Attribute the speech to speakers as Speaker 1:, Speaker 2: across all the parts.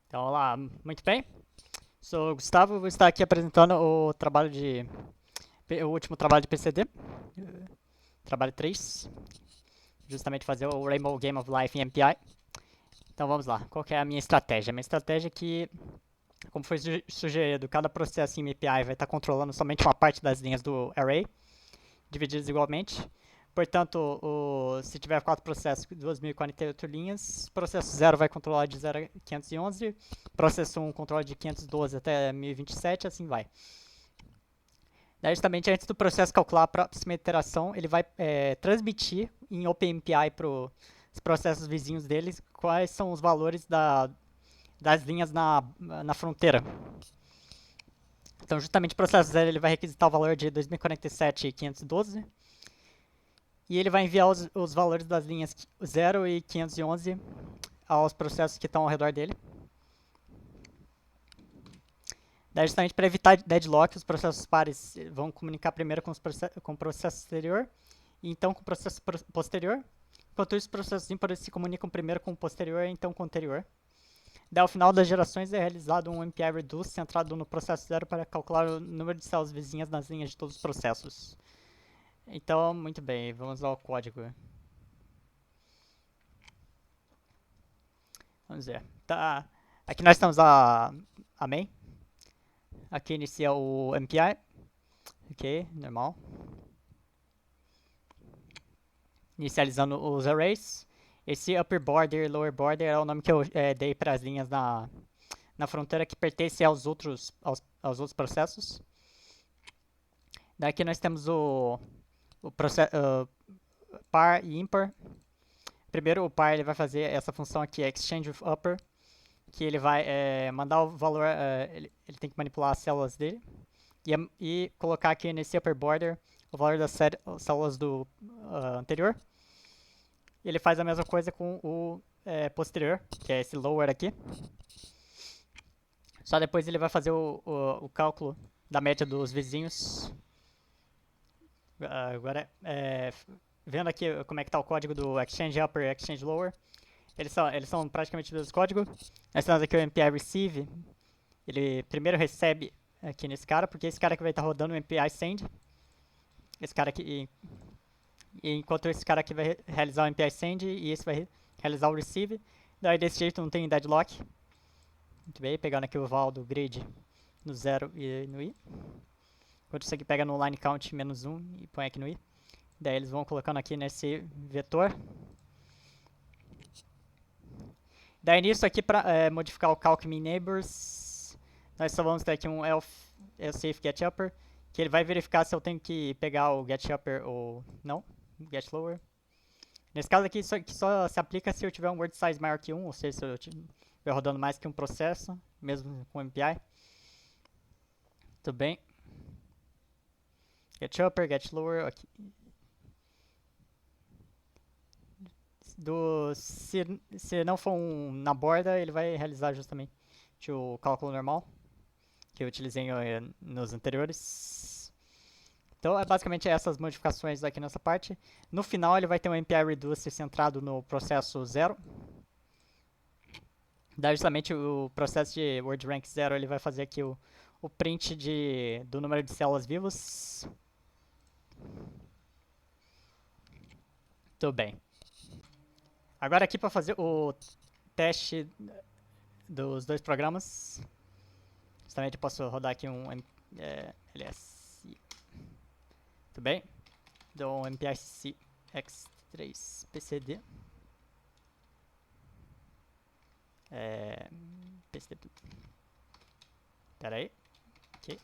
Speaker 1: Então, olá, muito bem. Sou o Gustavo, vou estar aqui apresentando o último trabalho de PCD, trabalho 3, justamente fazer o Rainbow Game of Life em MPI. Então vamos lá, qual que é a minha estratégia? Minha estratégia é que, como foi sugerido, cada processo em MPI vai estar controlando somente uma parte das linhas do array, divididas igualmente. Portanto, se tiver 4 processos, 2048 linhas, processo 0 vai controlar de 0 a 511, processo 1 controla de 512 até 1027, assim vai. Daí, justamente antes do processo calcular a próxima iteração, ele vai transmitir em OpenMPI para os processos vizinhos deles quais são os valores das linhas na fronteira. Então, justamente o processo 0 ele vai requisitar o valor de 2047 e 512 e ele vai enviar os valores das linhas 0 e 511 aos processos que estão ao redor dele. Daí, justamente para evitar deadlock, os processos pares vão comunicar primeiro com o processo exterior e então com o processo posterior. Enquanto isso, os processos ímpares se comunicam primeiro com o posterior e então com o anterior. Daí, ao final das gerações, é realizado um MPI Reduce centrado no processo zero para calcular o número de células vizinhas nas linhas de todos os processos. Então, muito bem, vamos ao código. Vamos ver. Tá. Aqui nós temos a main. Aqui inicia o MPI. Ok, normal. Inicializando os arrays. Esse upper border e lower border é o nome que eu dei para as linhas na fronteira que pertence aos outros processos. Daqui nós temos o par e ímpar. Primeiro o par ele vai fazer essa função aqui, exchange with upper, que ele vai mandar o valor, ele tem que manipular as células dele e colocar aqui nesse upper border o valor das células do anterior. E ele faz a mesma coisa com o posterior, que é esse lower aqui. Só depois ele vai fazer o cálculo da média dos vizinhos. Agora, vendo aqui como é que está o código do Exchange Upper e Exchange Lower, eles são praticamente o mesmo código. Nós temos aqui o MPI Receive, ele primeiro recebe aqui nesse cara, porque esse cara que vai estar rodando o MPI Send. Esse cara aqui, enquanto esse cara aqui vai realizar o MPI Send e esse vai realizar o Receive. Daí desse jeito não tem deadlock. Muito bem, pegando aqui o val do grid no 0 e no i. Enquanto isso aqui pega no line count menos 1 e põe aqui no i. Daí eles vão colocando aqui nesse vetor. Daí nisso aqui para modificar o calc min neighbors, nós só vamos ter aqui um else if get upper, que ele vai verificar se eu tenho que pegar o get upper ou não, get lower. Nesse caso aqui só se aplica se eu tiver um word size maior que 1, ou seja, se eu estiver rodando mais que um processo, mesmo com MPI. Tudo bem. Get upper, get lower, aqui. Se não for na borda, ele vai realizar justamente o cálculo normal que eu utilizei nos anteriores. Então, basicamente essas modificações aqui nessa parte. No final, ele vai ter um MPI Reduce centrado no processo 0. Daí, justamente, o processo de Word Rank 0, ele vai fazer aqui o print do número de células vivas. Tudo bem. Agora aqui para fazer o teste dos dois programas. Justamente eu posso rodar aqui um ls. Tudo bem? Dou um MPIC X3 PCD. PCD. Pera aí. Ok.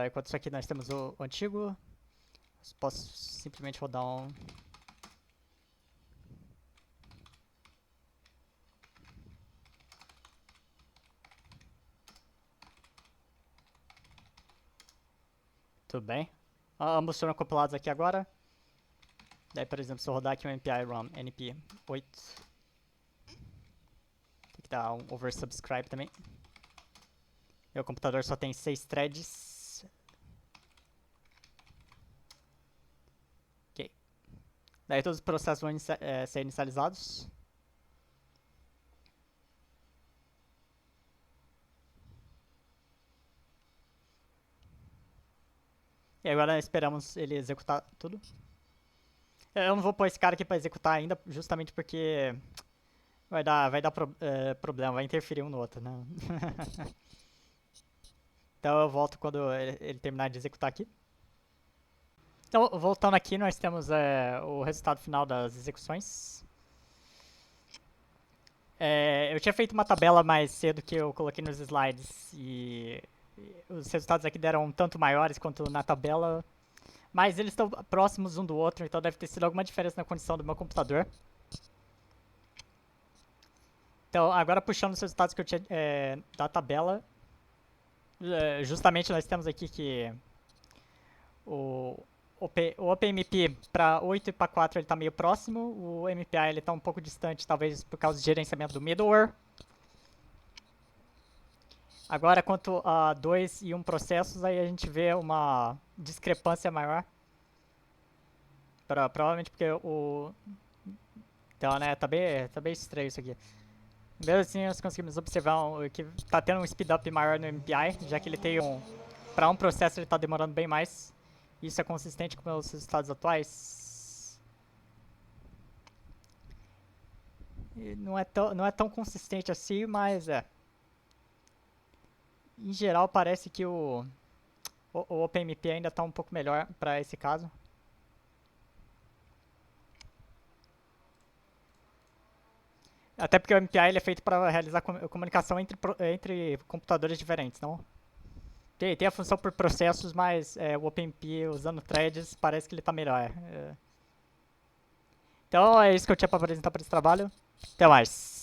Speaker 1: Enquanto isso aqui nós temos o antigo. Posso simplesmente rodar um. Tudo bem. Ambos foram compilados aqui agora. Daí, por exemplo, se eu rodar aqui um MPI ROM NP8, tem que dar um oversubscribe também. Meu computador só tem 6 threads. Daí todos os processos vão ser inicializados. E agora esperamos ele executar tudo. Eu não vou pôr esse cara aqui pra executar ainda, justamente porque vai dar problema, vai interferir um no outro, né? Então eu volto quando ele terminar de executar aqui. Então, voltando aqui, nós temos o resultado final das execuções. Eu tinha feito uma tabela mais cedo que eu coloquei nos slides e os resultados aqui deram um tanto maiores quanto na tabela, mas eles estão próximos um do outro, então deve ter sido alguma diferença na condição do meu computador. Então, agora puxando os resultados que eu tinha da tabela, justamente nós temos aqui que o OpenMP para 8 e para 4 ele está meio próximo, o MPI ele está um pouco distante, talvez por causa do gerenciamento do middleware. Agora, quanto a 2 e 1 processos, aí a gente vê uma discrepância maior. Provavelmente porque o... Então, né, tá bem estranho isso aqui. Mesmo assim, nós conseguimos observar que tá tendo um speed up maior no MPI, já que ele tem para um processo ele tá demorando bem mais. Isso é consistente com os resultados atuais. E não é tão consistente assim, mas em geral parece que o OpenMP ainda está um pouco melhor para esse caso. Até porque o MPI ele é feito para realizar comunicação entre computadores diferentes, não? Tem a função por processos, mas o OpenMP usando threads parece que ele está melhor. Então é isso que eu tinha para apresentar para esse trabalho. Até mais.